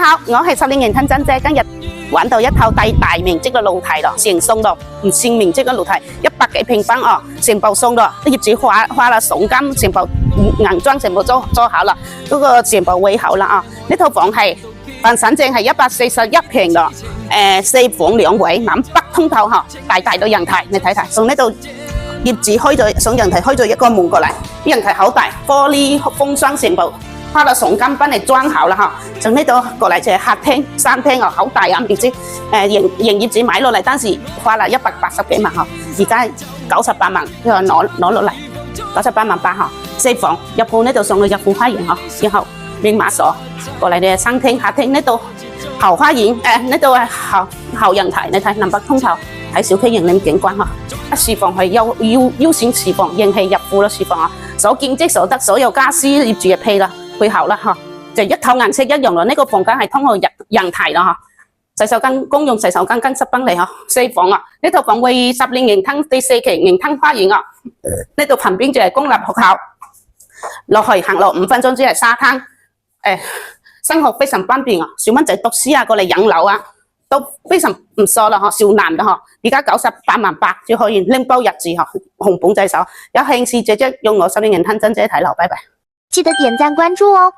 好，我係10年認真姐，今日揾到一套大面積嘅露台咯，成送咯，唔算面積嘅露台，100幾平方哦，全部送咯，業主花了重金，全部硬裝全部做好啦，嗰個全部圍好啦啊！呢套房係本身淨係141平咯，4房2衛，南北通透嗬，大到陽台，你睇睇，從呢度業主開咗上陽台開咗一個門過嚟，陽台好大，玻璃風霜全部。花了重金幫你裝好啦嗬，從呢度過嚟就係客廳、餐廳哦，好大啊面積。營業主買落嚟當時花了180幾萬嗬，而家98萬，佢話攞落嚟98萬8嗬，4房入戶呢度送去入戶花園嗬，然後明碼鎖過嚟嘅餐廳、客廳呢度後花園，呢度係後陽台，你睇南北通透，睇小區型領景觀嗬。廚房係優選廚房，人氣入戶啦廚房啊，所見即所得，所有家私業主嘅批啦。配好啦嗬，就一套顏色一樣咯。呢個房間係通向陽台啦嗬，洗手間公用洗手間跟10平嚟嗬，4房啊。呢套房位10年迎灘第4期迎灘花園啊。呢度旁邊就係公立學校，落去行路5分鐘只係沙灘。生活非常方便啊，小蚊仔讀書啊，過嚟養老啊，都非常唔錯啦嗬，少男嘅嗬。而家98萬8就可以拎包入住嗬，紅本在手。有興趣直接用我10年認真姐睇樓，拜拜。記得點讚關注哦。